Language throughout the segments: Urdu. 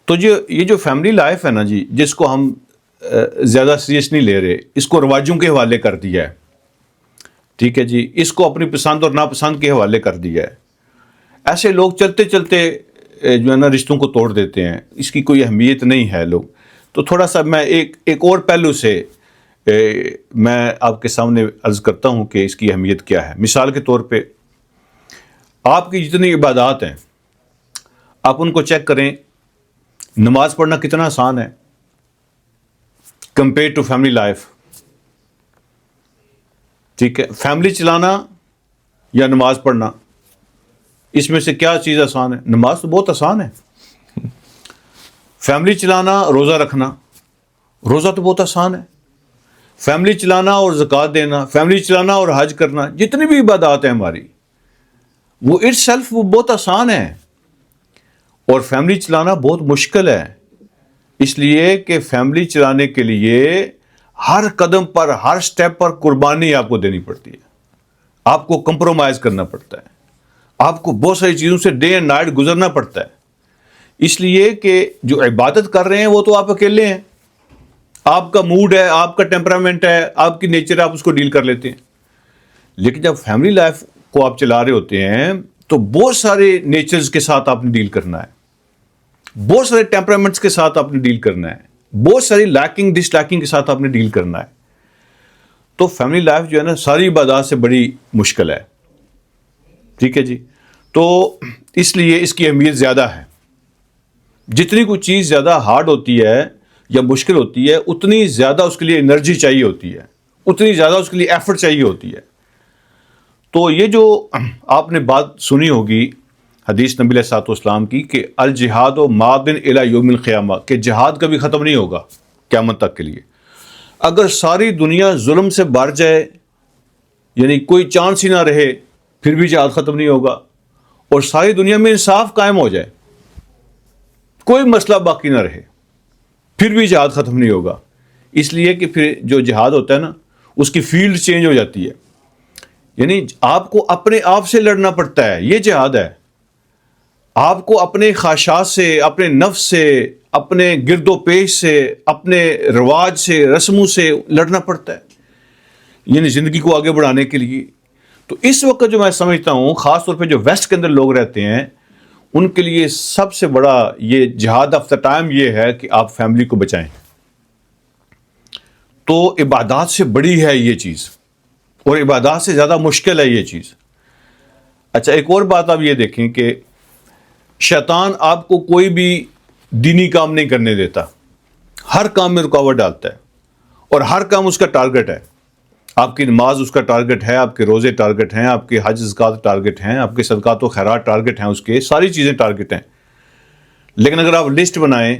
تو یہ جو فیملی لائف ہے نا جی، جس کو ہم زیادہ سیریس نہیں لے رہے، اس کو رواجوں کے حوالے کر دیا ہے، ٹھیک ہے جی، اس کو اپنی پسند اور ناپسند کے حوالے کر دیا ہے. ایسے لوگ چلتے چلتے جو ہے نا رشتوں کو توڑ دیتے ہیں، اس کی کوئی اہمیت نہیں ہے لوگ. تو تھوڑا سا میں ایک اور پہلو سے میں آپ کے سامنے عرض کرتا ہوں کہ اس کی اہمیت کیا ہے. مثال کے طور پہ آپ کی جتنی عبادات ہیں آپ ان کو چیک کریں. نماز پڑھنا کتنا آسان ہے کمپیئر ٹو فیملی لائف، ٹھیک ہے. فیملی چلانا یا نماز پڑھنا، اس میں سے کیا چیز آسان ہے؟ نماز تو بہت آسان ہے. فیملی چلانا، روزہ رکھنا، روزہ تو بہت آسان ہے. فیملی چلانا اور زکوٰۃ دینا، فیملی چلانا اور حج کرنا، جتنی بھی عبادات ہیں ہماری وہ اٹ سیلف وہ بہت آسان ہے. اور فیملی چلانا بہت مشکل ہے، اس لیے کہ فیملی چلانے کے لیے ہر قدم پر، ہر سٹیپ پر قربانی آپ کو دینی پڑتی ہے. آپ کو کمپرومائز کرنا پڑتا ہے، آپ کو بہت ساری چیزوں سے ڈے اینڈ نائٹ گزرنا پڑتا ہے. اس لیے کہ جو عبادت کر رہے ہیں وہ تو آپ اکیلے ہیں، آپ کا موڈ ہے، آپ کا ٹیمپرامنٹ ہے، آپ کی نیچر ہے، آپ اس کو ڈیل کر لیتے ہیں. لیکن جب فیملی لائف کو آپ چلا رہے ہوتے ہیں تو بہت سارے نیچرز کے ساتھ آپ نے ڈیل کرنا ہے، بہت سارے ٹیمپرامنٹس کے ساتھ آپ نے ڈیل کرنا ہے، بہت ساری لائکنگ ڈس لائکنگ کے ساتھ آپ نے ڈیل کرنا ہے. تو فیملی لائف جو ہے نا ساری عبادات سے بڑی مشکل ہے، ٹھیک ہے جی. تو اس لیے اس کی اہمیت زیادہ ہے. جتنی کوئی چیز زیادہ ہارڈ ہوتی ہے یا مشکل ہوتی ہے اتنی زیادہ اس کے لیے انرجی چاہیے ہوتی ہے، اتنی زیادہ اس کے لیے ایفرٹ چاہیے ہوتی ہے. تو یہ جو آپ نے بات سنی ہوگی حدیث نبی علیہ الصلوۃ والسلام کی کہ الجہاد و مادن الی یوم القیامہ، کہ جہاد کبھی ختم نہیں ہوگا قیامت تک کے لیے. اگر ساری دنیا ظلم سے بھر جائے، یعنی کوئی چانس ہی نہ رہے، پھر بھی جہاد ختم نہیں ہوگا. اور ساری دنیا میں انصاف قائم ہو جائے، کوئی مسئلہ باقی نہ رہے، پھر بھی جہاد ختم نہیں ہوگا. اس لیے کہ پھر جو جہاد ہوتا ہے نا اس کی فیلڈ چینج ہو جاتی ہے. یعنی آپ کو اپنے آپ سے لڑنا پڑتا ہے، یہ جہاد ہے. آپ کو اپنے خواہشات سے، اپنے نفس سے، اپنے گرد و پیش سے، اپنے رواج سے، رسموں سے لڑنا پڑتا ہے، یعنی زندگی کو آگے بڑھانے کے لیے. تو اس وقت جو میں سمجھتا ہوں خاص طور پہ جو ویسٹ کے اندر لوگ رہتے ہیں ان کے لیے سب سے بڑا یہ جہاد آف دا ٹائم یہ ہے کہ آپ فیملی کو بچائیں. تو عبادات سے بڑی ہے یہ چیز، اور عبادات سے زیادہ مشکل ہے یہ چیز. اچھا، ایک اور بات آپ یہ دیکھیں کہ شیطان آپ کو کوئی بھی دینی کام نہیں کرنے دیتا، ہر کام میں رکاوٹ ڈالتا ہے، اور ہر کام اس کا ٹارگٹ ہے. آپ کی نماز اس کا ٹارگٹ ہے، آپ کے روزے ٹارگٹ ہیں، آپ کے حج زکوٰۃ ٹارگٹ ہیں، آپ کے صدقات و خیرات ٹارگٹ ہیں، اس کے ساری چیزیں ٹارگٹ ہیں. لیکن اگر آپ لسٹ بنائیں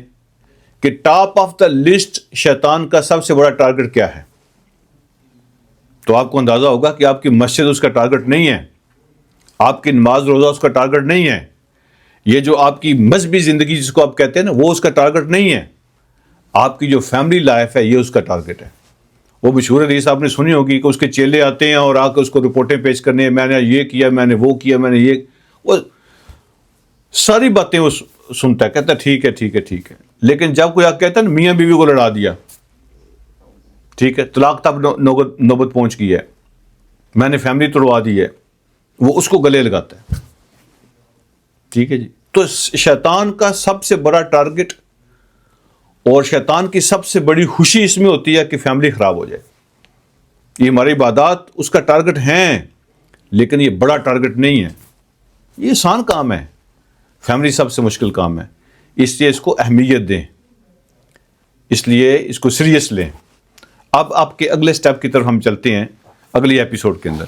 کہ ٹاپ آف دا لسٹ شیطان کا سب سے بڑا ٹارگٹ کیا ہے، تو آپ کو اندازہ ہوگا کہ آپ کی مسجد اس کا ٹارگٹ نہیں ہے، آپ کی نماز روزہ اس کا ٹارگٹ نہیں ہے، یہ جو آپ کی مذہبی زندگی جس کو آپ کہتے ہیں نا وہ اس کا ٹارگٹ نہیں ہے. آپ کی جو فیملی لائف ہے یہ اس کا ٹارگٹ ہے. وہ مشہور حدیث آپ نے سنی ہوگی کہ اس کے چیلے آتے ہیں اور آ کے اس کو رپورٹیں پیش کرنے ہیں، میں نے یہ کیا، میں نے وہ کیا، میں نے یہ، وہ ساری باتیں وہ سنتا ہے، کہتا ہے ٹھیک ہے ٹھیک ہے ٹھیک ہے. لیکن جب کوئی آپ کہتا ہے نا میاں بیوی کو لڑا دیا، ٹھیک ہے، طلاق تک نوبت پہنچ گئی ہے، میں نے فیملی توڑوا دی ہے، وہ اس کو گلے لگاتا ہے. ٹھیک ہے جی. تو شیطان کا سب سے بڑا ٹارگٹ اور شیطان کی سب سے بڑی خوشی اس میں ہوتی ہے کہ فیملی خراب ہو جائے. یہ ہماری عبادات اس کا ٹارگٹ ہیں لیکن یہ بڑا ٹارگٹ نہیں ہے. یہ آسان کام ہے، فیملی سب سے مشکل کام ہے. اس لیے اس کو اہمیت دیں، اس لیے اس کو سیریس لیں. اب آپ کے اگلے سٹیپ کی طرف ہم چلتے ہیں اگلی ایپیسوڈ کے اندر.